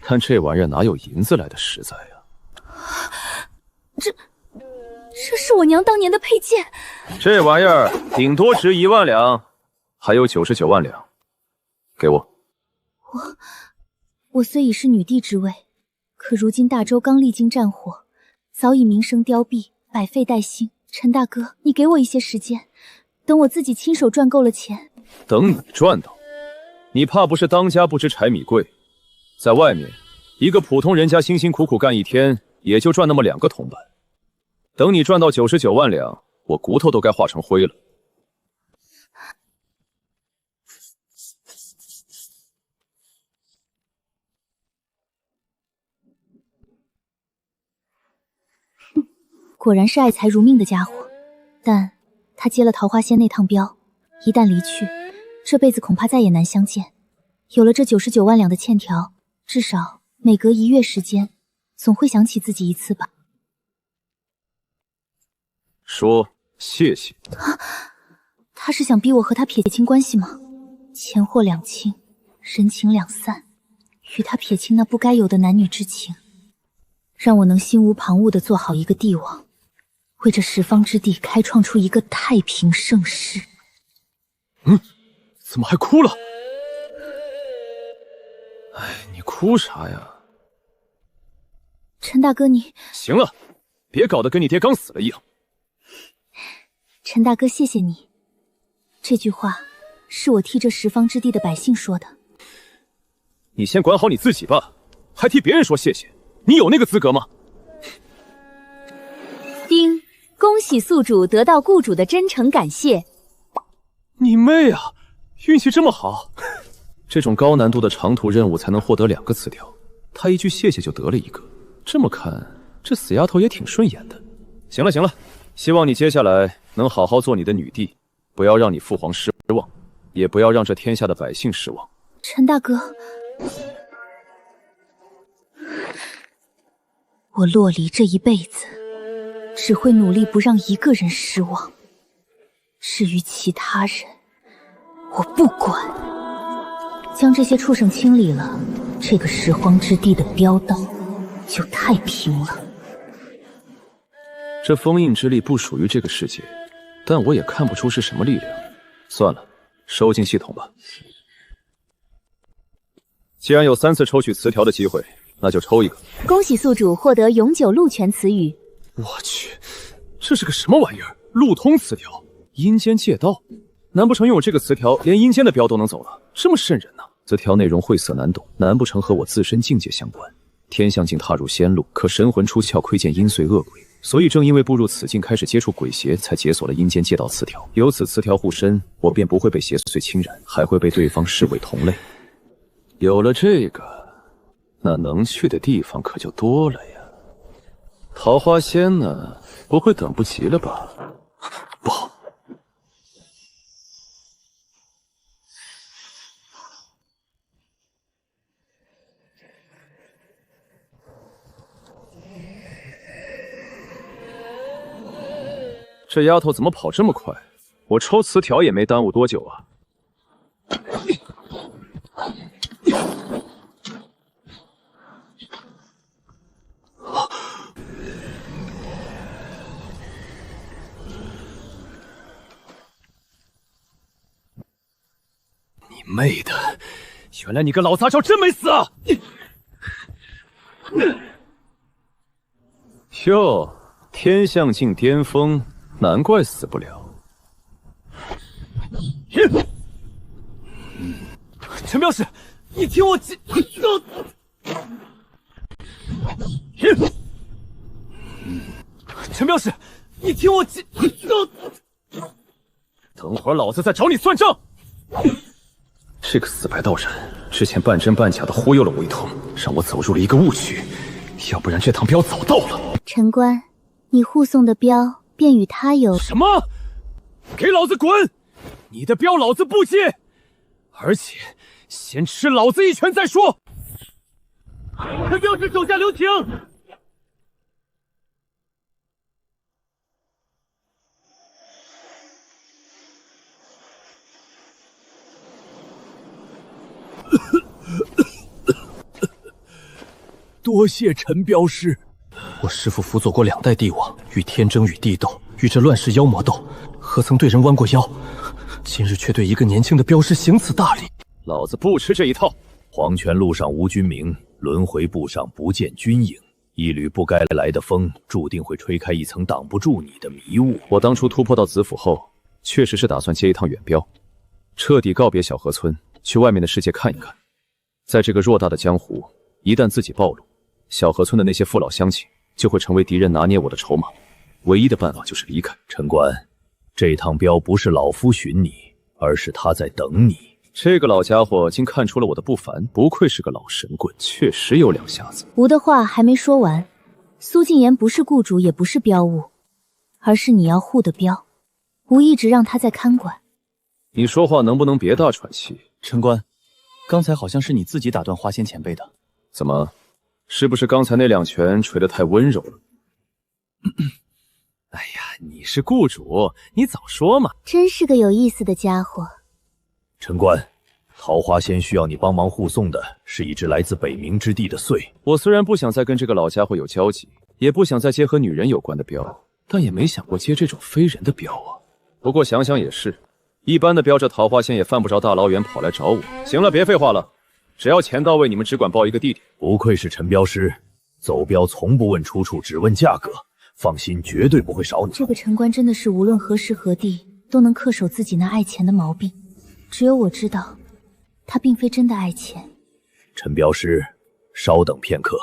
但这玩意儿哪有银子来的实在啊？这是我娘当年的佩剑。这玩意儿顶多值1万两，还有99万两，给我。我虽已是女帝之位，可如今大周刚历经战火，早已名声凋敝，百废待兴。陈大哥，你给我一些时间，等我自己亲手赚够了钱。等你赚到？你怕不是当家不知柴米贵？在外面，一个普通人家辛辛苦苦干一天，也就赚那么2个铜板。等你赚到99万两，我骨头都该化成灰了。果然是爱财如命的家伙，但他接了桃花仙那趟镖，一旦离去，这辈子恐怕再也难相见。有了这99万两的欠条，至少每隔1月时间，总会想起自己一次吧。说谢谢。他是想逼我和他撇清关系吗？钱货两清，人情两散，与他撇清那不该有的男女之情，让我能心无旁骛地做好一个帝王，为这十方之地开创出一个太平盛世。怎么还哭了？哎，你哭啥呀？陈大哥你……行了，别搞得跟你爹刚死了一样。陈大哥谢谢你，这句话是我替这十方之地的百姓说的。你先管好你自己吧，还替别人说谢谢，你有那个资格吗？丁，恭喜宿主得到雇主的真诚感谢。你妹啊！运气这么好，这种高难度的长途任务才能获得2个词条，他一句谢谢就得了1个。这么看，这死丫头也挺顺眼的。行了行了，希望你接下来能好好做你的女帝，不要让你父皇失望，也不要让这天下的百姓失望。陈大哥，我洛离这一辈子只会努力不让一个人失望，至于其他人我不管。将这些畜生清理了，这个拾荒之地的标道就太平了。这封印之力不属于这个世界，但我也看不出是什么力量。算了，收进系统吧。既然有3次抽取词条的机会，那就抽一个。恭喜宿主获得永久鹿泉词语。我去，这是个什么玩意儿？路通词条，阴间借道。难不成拥有这个词条，连阴间的镖都能走了？这么瘆人呢？词条内容晦涩难懂，难不成和我自身境界相关？天象境踏入仙路，可神魂出窍，窥见阴祟恶鬼，所以正因为步入此境，开始接触鬼邪，才解锁了阴间借道词条。有此词条护身，我便不会被邪祟侵染，还会被对方视为同类。有了这个，那能去的地方可就多了呀。桃花仙呢？不会等不及了吧？不好。这丫头怎么跑这么快？我抽词条也没耽误多久啊！你妹的！原来你个老杂交真没死啊！哟，天象境巅峰。难怪死不了。陈镖使，你听我陈镖使，你听我等会儿老子再找你算账。这个死白道人之前半真半假的忽悠了我一通，让我走入了一个误区，要不然这趟镖早到了。陈官，你护送的镖便与他有什么？给老子滚！你的镖老子不接，而且先吃老子一拳再说。陈镖使手下留情。多谢陈镖师。我师父辅佐过2代帝王，与天争与地斗，与这乱世妖魔斗，何曾对人弯过腰？今日却对一个年轻的镖师行此大礼，老子不吃这一套。黄泉路上无君名，轮回步上不见君影。一缕不该来的风，注定会吹开一层挡不住你的迷雾。我当初突破到子府后，确实是打算接一趟远镖，彻底告别小河村，去外面的世界看一看。在这个偌大的江湖，一旦自己暴露，小河村的那些父老乡亲就会成为敌人拿捏我的筹码，唯一的办法就是离开。陈官，这趟镖不是老夫寻你，而是他在等你。这个老家伙竟看出了我的不凡，不愧是个老神棍，确实有2下子。吾的话还没说完，苏静言不是雇主，也不是镖物，而是你要护的镖。吾一直让他在看管。你说话能不能别大喘气？陈官，刚才好像是你自己打断花仙前辈的。怎么？是不是刚才那2拳捶得太温柔了？哎呀，你是雇主，你早说嘛！真是个有意思的家伙。陈官，桃花仙需要你帮忙护送的是一只来自北冥之地的祟。我虽然不想再跟这个老家伙有交集，也不想再接和女人有关的镖，但也没想过接这种非人的镖啊。不过想想也是，一般的镖这桃花仙也犯不着大老远跑来找我。行了，别废话了，只要钱到位，你们只管报一个地点。不愧是陈镖师，走镖从不问出处，只问价格。放心，绝对不会少你。这个陈官真的是无论何时何地都能恪守自己那爱钱的毛病。只有我知道，他并非真的爱钱。陈镖师，稍等片刻。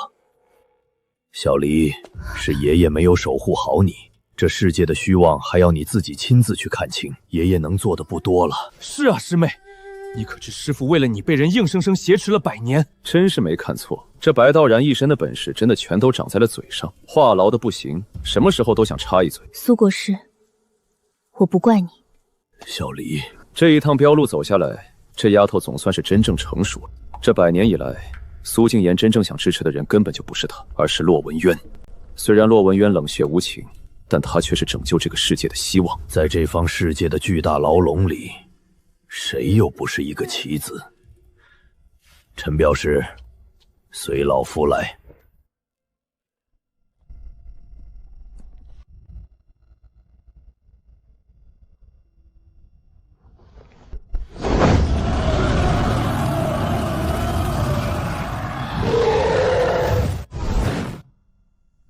小离，是爷爷没有守护好你，这世界的虚妄还要你自己亲自去看清。爷爷能做的不多了。是啊，师妹，你可知师父为了你被人硬生生挟持了100年？真是没看错，这白道然一身的本事真的全都长在了嘴上，话痨的不行，什么时候都想插一嘴。苏国师，我不怪你。小离，这一趟镖路走下来，这丫头总算是真正成熟了。这100年以来，苏静言真正想支持的人根本就不是她，而是骆文渊。虽然骆文渊冷血无情，但他却是拯救这个世界的希望。在这方世界的巨大牢笼里，谁又不是一个棋子？陈镖师，随老夫来。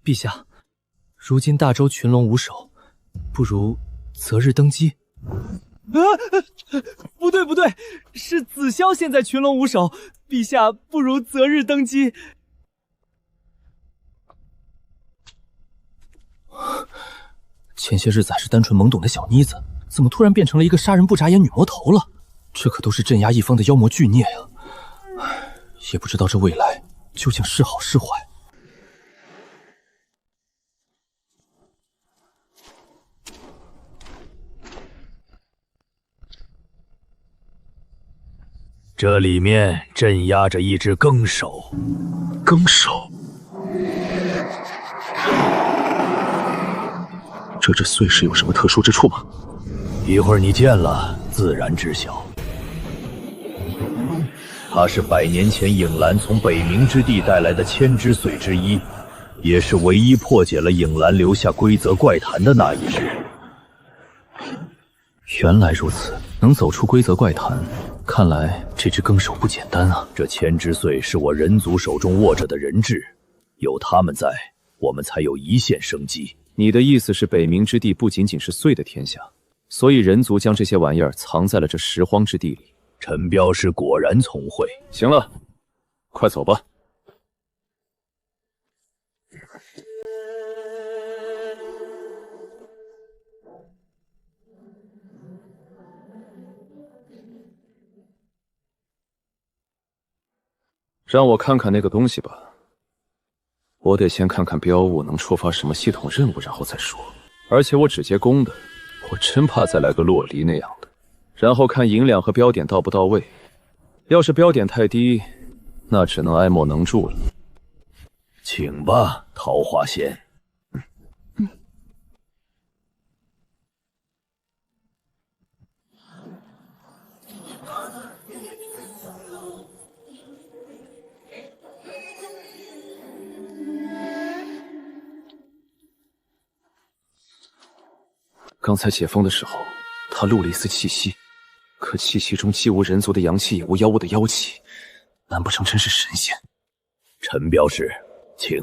陛下，如今大周群龙无首，不如择日登基。不对，是子霄现在群龙无首，陛下不如择日登基。前些日子还是单纯懵懂的小妮子，怎么突然变成了一个杀人不眨眼女魔头了？这可都是镇压一方的妖魔巨孽呀！也不知道这未来究竟是好是坏。这里面镇压着一只更手。更手？这只碎石有什么特殊之处吗？一会儿你见了，自然知晓。它是100年前影兰从北冥之地带来的千之髓之一，也是唯一破解了影兰留下规则怪谈的那一只。原来如此，能走出规则怪谈，看来这只更手不简单啊！这千之髓是我人族手中握着的人质，有他们在，我们才有一线生机。你的意思是，北冥之地不仅仅是祟的天下，所以人族将这些玩意儿藏在了这拾荒之地里。陈镖师果然聪慧。行了，快走吧。让我看看那个东西吧。我得先看看镖物能触发什么系统任务，然后再说。而且我只接公的，我真怕再来个洛离那样的。然后看银两和标点到不到位，要是标点太低，那只能爱莫能助了。请吧，桃花仙。刚才解封的时候，他露了一丝气息，可气息中既无人族的阳气，也无妖物的妖气，难不成真是神仙？陈镖师，请。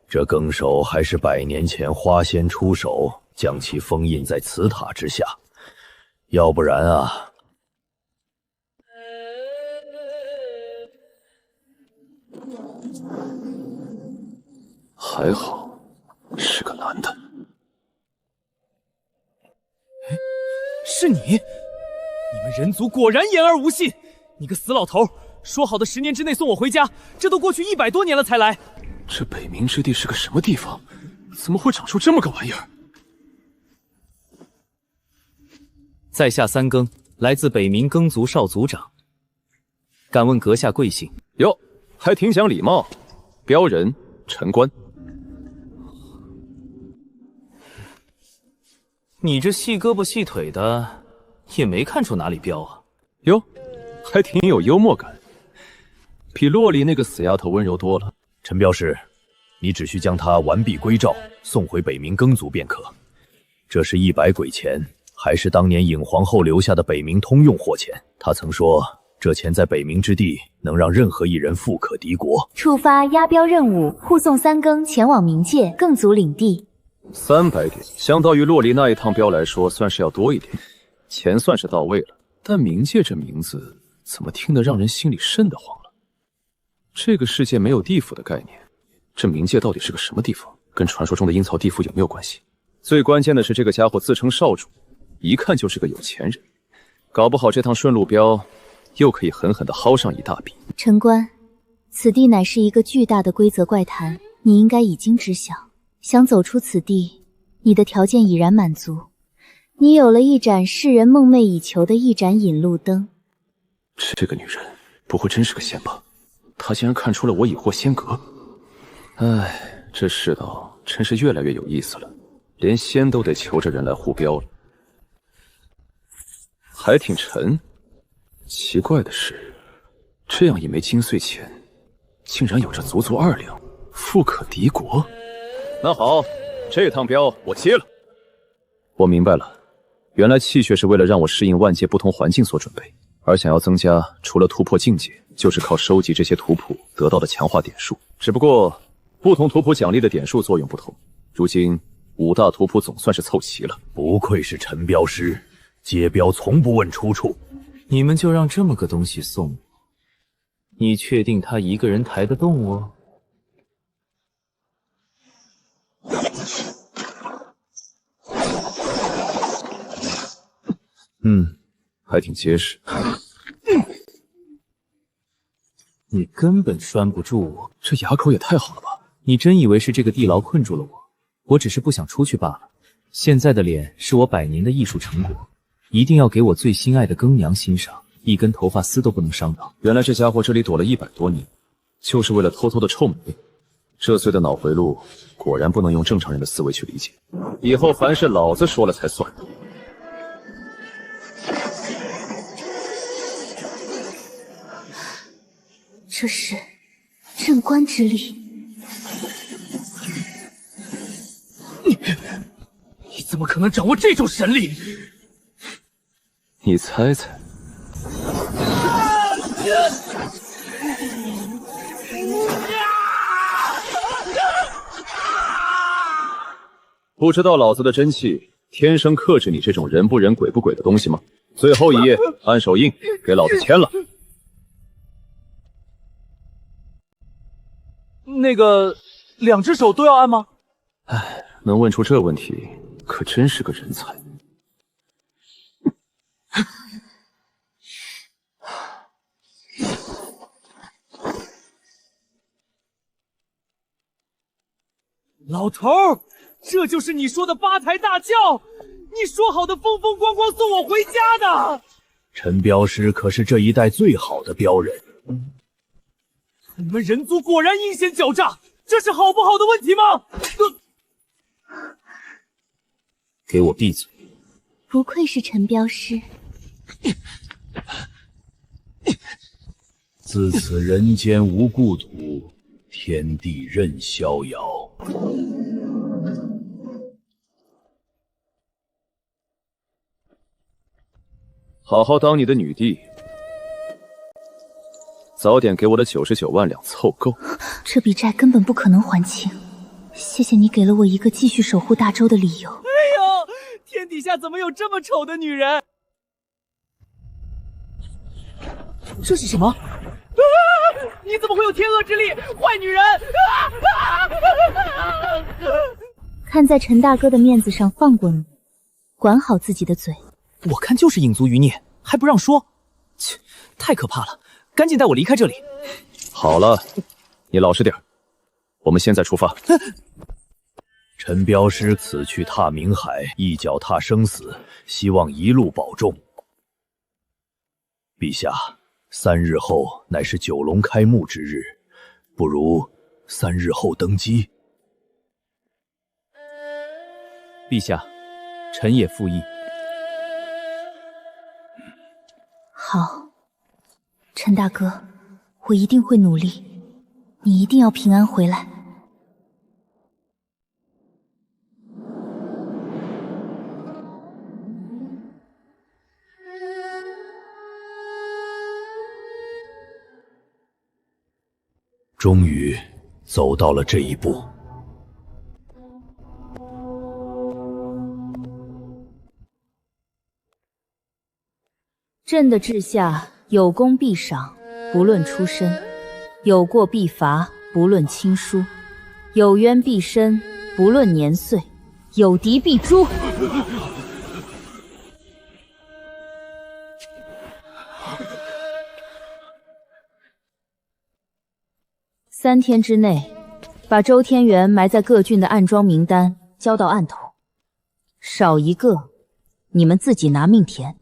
这更手还是100年前花仙出手，将其封印在此塔之下，要不然啊。还好，是个男的。是你！你们人族果然言而无信！你个死老头，说好的10年之内送我回家，这都过去100多年了才来。这北冥之地是个什么地方？怎么会长出这么个玩意儿？在下3更，来自北冥耕族少族长。敢问阁下贵姓？哟，还挺讲礼貌。镖人陈官，你这细胳膊细腿的，也没看出哪里彪啊。哟，还挺有幽默感，比洛丽那个死丫头温柔多了。陈镖师，你只需将他完璧归赵，送回北冥耕族便可。这是100鬼钱，还是当年尹皇后留下的北冥通用货钱。他曾说，这钱在北冥之地能让任何一人富可敌国。触发押镖任务，护送3更前往冥界更族领地。300点，相当于洛丽那一趟镖来说，算是要多一点。钱算是到位了，但冥界这名字怎么听得让人心里瘆得慌了？这个世界没有地府的概念，这冥界到底是个什么地方？跟传说中的阴曹地府有没有关系？最关键的是，这个家伙自称少主，一看就是个有钱人，搞不好这趟顺路镖又可以狠狠地薅上一大笔。陈官，此地乃是一个巨大的规则怪谈，你应该已经知晓。想走出此地，你的条件已然满足，你有了一盏世人梦寐以求的一盏引路灯。这个女人不会真是个仙吧？她竟然看出了我已获仙格。唉，这世道真是越来越有意思了，连仙都得求着人来护镖了。还挺沉。奇怪的是，这样一枚金碎钱，竟然有着足足2两，富可敌国。那好，这趟镖我接了。我明白了，原来气血是为了让我适应万界不同环境所准备，而想要增加，除了突破境界，就是靠收集这些图谱得到的强化点数。只不过，不同图谱奖励的点数作用不同。如今5大图谱总算是凑齐了。不愧是陈镖师，接镖从不问出处。你们就让这么个东西送我？你确定他一个人抬得动我？还挺结实。你根本拴不住我，这牙口也太好了吧！你真以为是这个地牢困住了我？我只是不想出去罢了。现在的脸是我100年的艺术成果，一定要给我最心爱的更娘欣赏，一根头发丝都不能伤到。原来这家伙这里躲了100多年，就是为了偷偷的臭美。这岁的脑回路果然不能用正常人的思维去理解，以后凡是老子说了才算。这是镇关之力。你怎么可能掌握这种神力？你猜猜。不知道老子的真气天生克制你这种人不人鬼不鬼的东西吗？最后一页按手印，给老子签了。那个，2只手都要按吗？唉，能问出这问题，可真是个人才。老头儿，这就是你说的八抬大轿？你说好的风风光光送我回家的？陈镖师可是这一代最好的镖人。你们人族果然阴险狡诈，这是好不好的问题吗？给我闭嘴！不愧是陈镖师。自此人间无故土，天地任逍遥。好好当你的女帝，早点给我的99万两凑够。这笔债根本不可能还清，谢谢你给了我一个继续守护大周的理由。哎呦，天底下怎么有这么丑的女人？这是什么？你怎么会有天恶之力？坏女人！看在陈大哥的面子上放过你，管好自己的嘴。我看就是影族余孽，还不让说，切，太可怕了！赶紧带我离开这里。好了，你老实点，我们现在出发。陈镖师此去踏冥海，一脚踏生死，希望一路保重。陛下3日后乃是九龙开幕之日，不如3日后登基。陛下，臣也附议。好，陈大哥，我一定会努力，你一定要平安回来。终于走到了这一步。朕的治下有功必赏，不论出身；有过必罚，不论亲疏；有冤必伸，不论年岁；有敌必诛。3天之内，把周天元埋在各郡的暗桩名单交到案头，少一个，你们自己拿命填。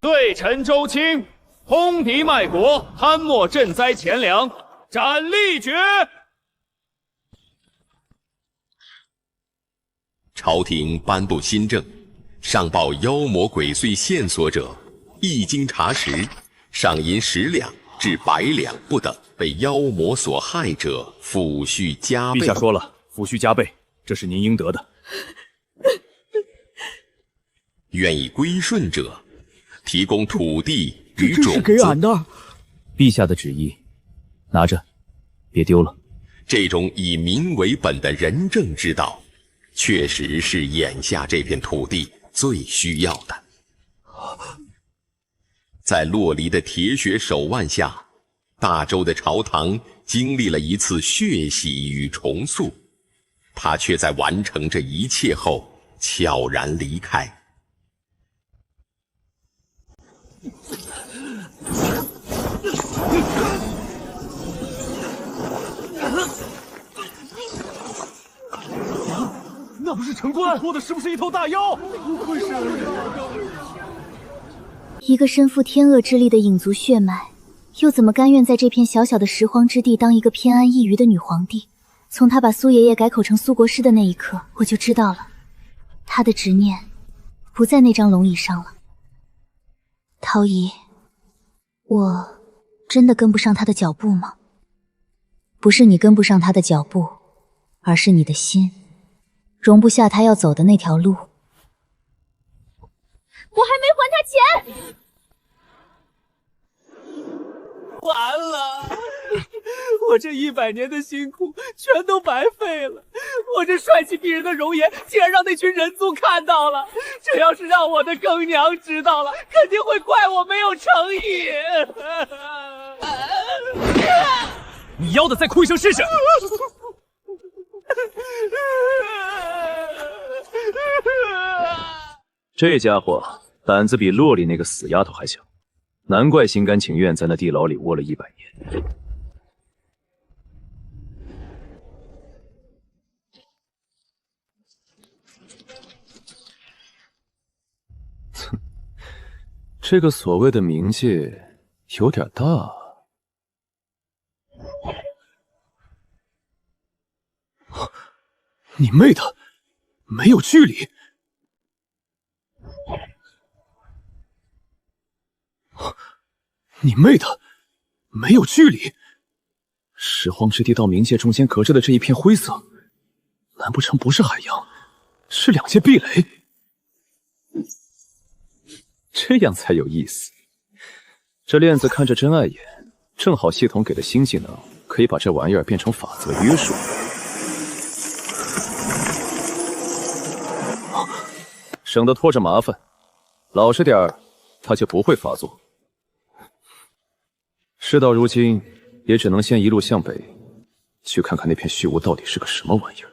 罪臣周清，通敌卖国，贪没赈灾钱粮，斩立决。朝廷颁布新政，上报妖魔鬼祟线索者，一经查实，赏银10两至100两不等；被妖魔所害者，抚恤加倍。陛下说了，抚恤加倍，这是您应得的。愿意归顺者，提供土地与种子。这是给俺的。陛下的旨意，拿着，别丢了。这种以民为本的仁政之道，确实是眼下这片土地最需要的。在洛离的铁血手腕下，大周的朝堂经历了一次血洗与重塑，他却在完成这一切后悄然离开。那不是城关拖的，是不是一头大妖？不会是一个身负天恶之力的影族血脉，又怎么甘愿在这片小小的拾荒之地当一个偏安一隅的女皇帝？从她把苏爷爷改口成苏国师的那一刻，我就知道了，她的执念不在那张龙椅上了。陶姨，我真的跟不上她的脚步吗？不是你跟不上她的脚步，而是你的心容不下她要走的那条路。我还没还他钱！完了，我这100年的辛苦全都白费了。我这帅气逼人的容颜，竟然让那群人族看到了。这要是让我的更娘知道了，肯定会怪我没有诚意。你要的再哭一声试试。这家伙胆子比洛里那个死丫头还小，难怪心甘情愿在那地牢里窝了100年。哼，这个所谓的冥界有点大。你妹的，没有距离！你妹的，没有距离！拾荒之地到冥界中间隔着的这一片灰色，难不成不是海洋，是2界壁垒？这样才有意思。这链子看着真碍眼，正好系统给的新技能可以把这玩意儿变成法则约束。省得拖着麻烦，老实点儿，他就不会发作。事到如今，也只能先一路向北，去看看那片虚无到底是个什么玩意儿。